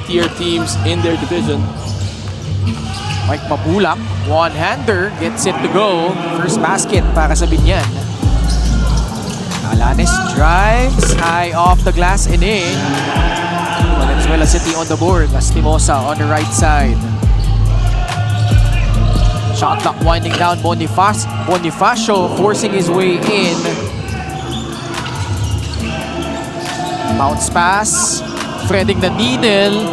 tier teams in their division. Mike Mabulak, one-hander, gets it to go. First basket para sa Binyan. Alanes drives high off the glass and in. Valenzuela City on the board. Lastimosa on the right side. Shot clock winding down. Bonifacio forcing his way in. Bounce pass. Threading the needle.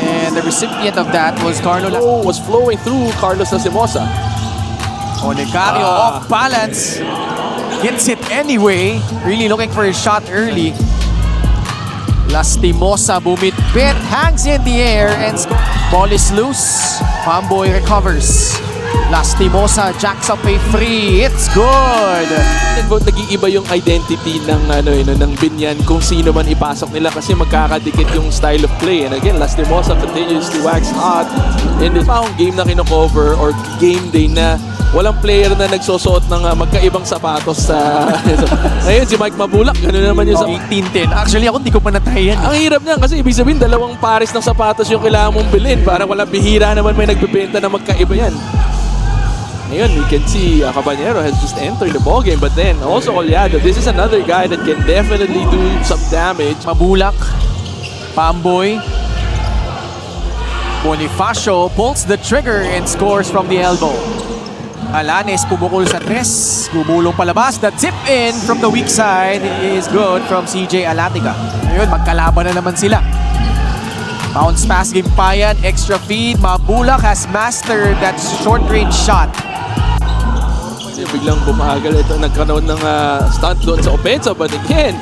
And the recipient of that was Carlo Was flowing through Carlos Lastimosa. Olegario off balance. Gets it anyway. Really looking for a shot early. Lastimosa bumit-bit, hangs in the air and ball is loose. Pamboy recovers. Lastimosa jacks up a free. It's good. Nag-iiba yung identity ng ng Binyan kung sino man ipasok nila kasi magkakadikit yung style of play. And again, Lastimosa continues to wax hot in this game na kino-cover or game day na walang player na nagsusuot ng magkaibang sapatos sa ngayon si Mike Mabulak, gano'n naman yung 18-10. Actually ako hindi ko pa na-try yan. Ang hirap niyan kasi ibig sabihin dalawang pares ng sapatos yung kailangan mong bilhin. Parang wala bihira naman may nagbebenta na magkaiba yan. Ngayon, we can see Caballero has just entered the ballgame, but then also Collado, this is another guy that can definitely do some damage. Mabulak, Pamboy, Bonifacio pulls the trigger and scores from the elbow. Alanes pumukol sa tres, bumulong palabas, the tip in from the weak side is good from CJ Alatica. Ngayon, magkalaban na naman sila. Bounce pass, Gimpayan, extra feed, Mabulak has mastered that short-range shot. Biglang bumagal ito, nagkaroon ng stunt doon sa opensa, but again,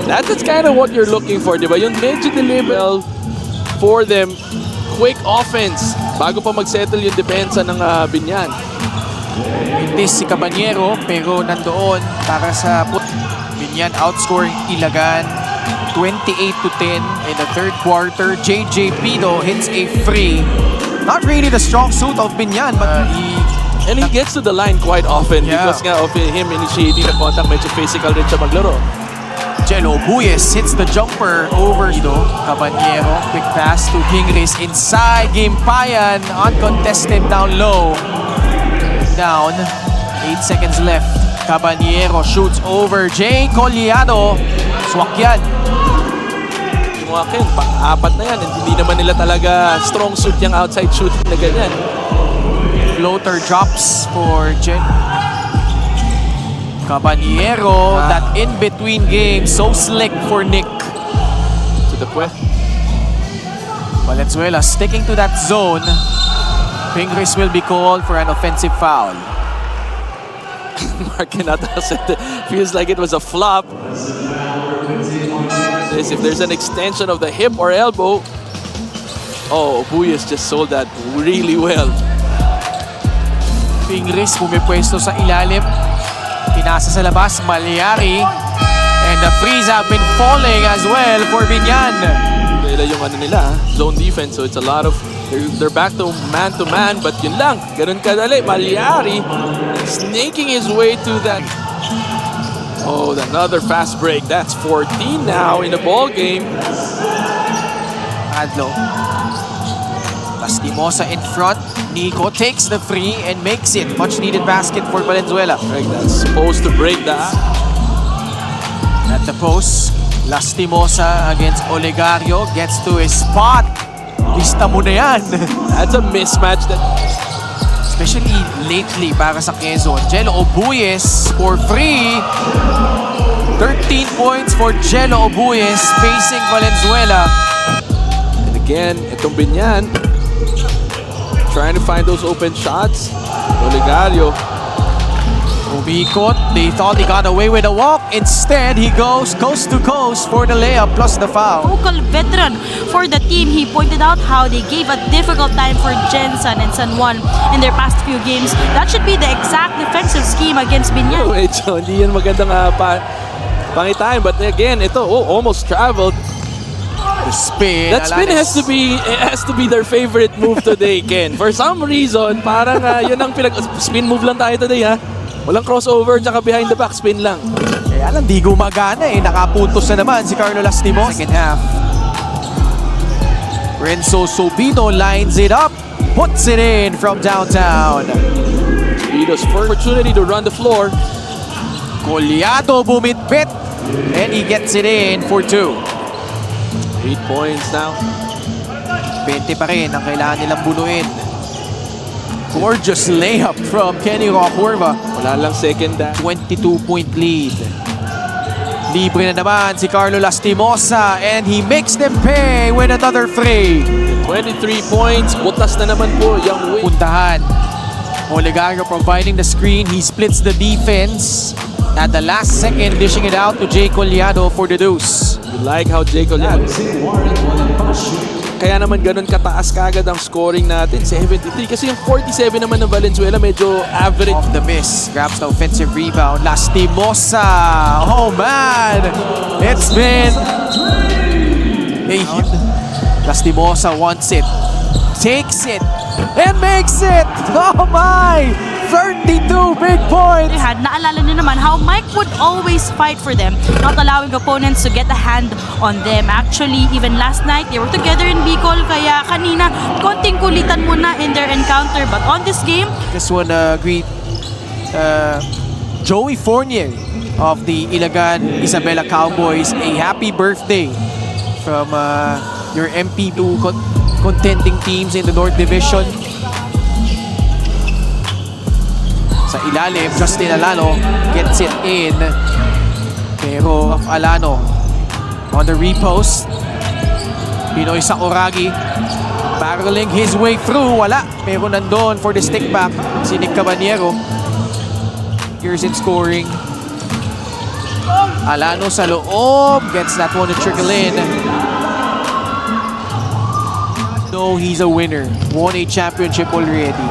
that's kind of what you're looking for, di ba? Yung medyo deliver for them, quick offense bago pa magsettle yung depensa ng Binyan. This si Caballero pero nandoon para sa Binyan outscoring Ilagan 28-10 in the third quarter. JJ Pido hits a free. Not really the strong suit of Binyan but he gets to the line quite often because nga of him initiating the contact, medyo physical rin siya maglaro. Jello Buyes hits the jumper over Pido. Caballero, quick pass to Pingris inside. Gimpayan uncontested down low. Down, 8 seconds left. Caballero shoots over Jay Collado. Swak yan. Yung akin, pang-apat na yan. Hindi naman nila talaga strong suit yung outside shooting na ganyan. Floater drops for Jen. Caballero, that in-between game, so slick for Nick. To the quest. Valenzuela sticking to that zone. Pingris will be called for an offensive foul. Marquinata said it feels like it was a flop. If there's an extension of the hip or elbow, oh, Buyes just sold that really well. Pingris pumipwesto sa ilalim. Pinasa sa labas, Malyari. And the frees have been falling as well for Binyan. Nila yung nila, zone defense, so it's a lot of they're back to man, but yun lang, ganun kadali. Malyari snaking his way to that. Oh, another fast break. That's 14 now in the ball game. Adlo. Lastimosa in front. Nico takes the free and makes it. Much needed basket for Valenzuela. Right, that's supposed to break that. At the post, Lastimosa against Olegario gets to his spot. Lista mo na yan. That's a mismatch that especially lately para sa Quezon. Jello Obuyes for free. 13 points for Jello Obuyes facing Valenzuela. And again, itong Binyan trying to find those open shots. Olegario. Umikot. They thought he got away with a walk. Instead, he goes coast to coast for the layup plus the foul. Vocal veteran for the team, he pointed out how they gave a difficult time for Jensen and San Juan in their past few games. That should be the exact defensive scheme against Binyan. Medyo hindi yan magandang pangitain. But again, ito almost traveled. The spin. That spin has to be their favorite move today, Ken. For some reason, parang yun ang spin move lang tayo today, ha. Walang crossover, tsaka behind the back, spin lang. Kaya lang, di gumagana eh. Nakapuntos na naman si Carlo Lastimosa. Second half. Renzo Sobino lines it up, puts it in from downtown. Vito's first opportunity to run the floor. Collado bumitbit, and he gets it in for 2. 8 points now. 20 pa rin ang kailangan nilang bunuin. Gorgeous layup from Kenny Rockworva. Wala lang second dash. 22-point lead. Libre na naman si Carlo Lastimosa, and he makes them pay with another free. 23 points. Butas na naman po. Young Wing. Puntahan. Olegario providing the screen. He splits the defense. At the last second, dishing it out to Jay Collado for the deuce. You like how Jay Collado. Kaya naman ganun kataas kagad ang scoring natin. 73. Kasi yung 47 naman ng Valenzuela medyo average. Off the miss. Grabs the offensive rebound. Lastimosa. Oh man. It's been... Hey. Lastimosa wants it. Takes it. And makes it. Oh my. 32 big points. Naalala niyo naman how Mike would always fight for them, not allowing opponents to get a hand on them. Actually, even last night, they were together in Bicol, kaya kanina, konting kulitan muna in their encounter. But on this game, Just want to greet Joey Fournier of the Ilagan Isabela Cowboys. A happy birthday from your MP2 contending teams in the North Division. Sa ilalim, Justin Alano gets it in. Pero Alano on the repost. Pinoy Sakuragi barreling his way through. Wala. Pero nandun for the stick back si Nick Caballero. Here's in scoring. Alano sa loob. Gets that one to trickle in. No, he's a winner. Won a championship already.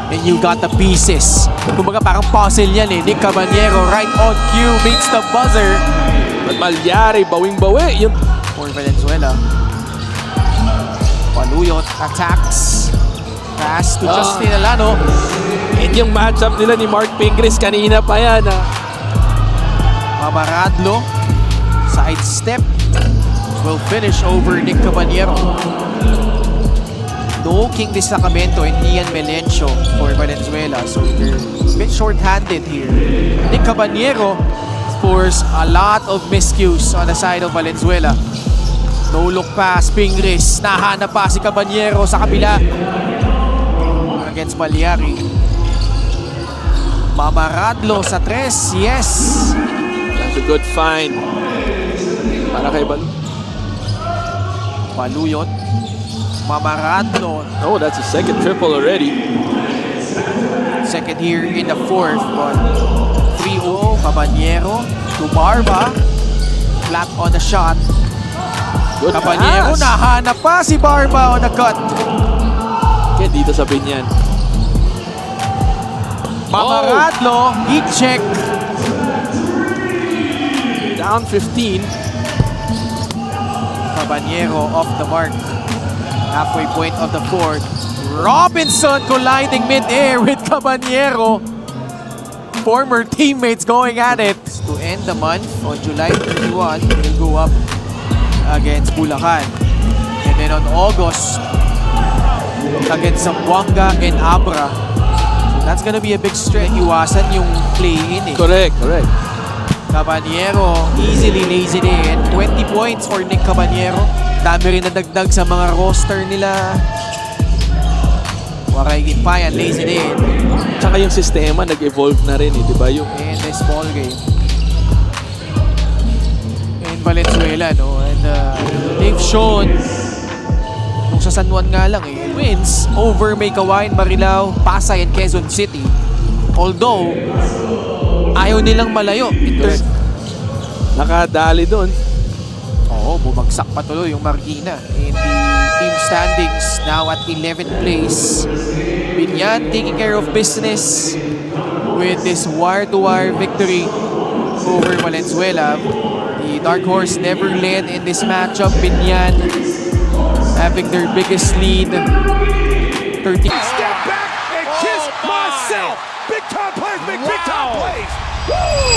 And you got the pieces. Kumbaga parang puzzle yan eh. Nick Caballero right on cue meets the buzzer. But Malyari, bawing-bawi. Yung For Valenzuela. Paluyot attacks. Pass to Justin Alano. And yung matchup nila ni Mark Pingris kanina pa yan. Mamaradlo. Side step. Will finish over Nick Caballero. No King de Sacramento and Ian Melencio for Valenzuela. So they're a bit short-handed here. Nick Caballero scores a lot of miscues on the side of Valenzuela. No look pass, Pingris. Nahanap pa si Caballero sa kabila. Against Malyari. Mamaradlo sa 3. Yes. That's a good find. Para kay Paluyot. Mamaradlo. Oh, that's a second triple already. Second here in the 4th. But 3-0. Caballero to Barba. Flat on the shot. Good Caballero, pass. nahanap pa si Barba on the cut. Kaya dito sa Binyan. Mamaradlo, heat check. Down 15. Caballero off the mark. Halfway point of the 4th. Robinson colliding mid-air with Caballero. Former teammates going at it. To end the month on July 31, they'll go up against Bulacan. And then on August, against Zamboanga and Abra. So that's gonna be a big stretch. Iwasan yung play-in eh. Correct. Caballero easily lays it in. 20 points for Nick Caballero. Dami rin nadagdag sa mga roster nila. Waray Ginpayan lays it in. Tsaka yung sistema nag-evolve na rin eh, di ba? Yung And a small game. And Valenzuela, no? And they've shown kung sa San Juan nga lang eh, wins over Maykawayan, Marilao, Pasay, and Quezon City. Although, ayaw nilang malayo. nakadali doon. Oo, bumagsak pa tuloy yung Marikina in the team standings now at 11th place. Binyan taking care of business with this wire-to-wire victory over Valenzuela. The Dark Horse never led in this matchup. Binyan having their biggest lead. 13. Step back and kiss myself. Big time plays make big time plays. Woo!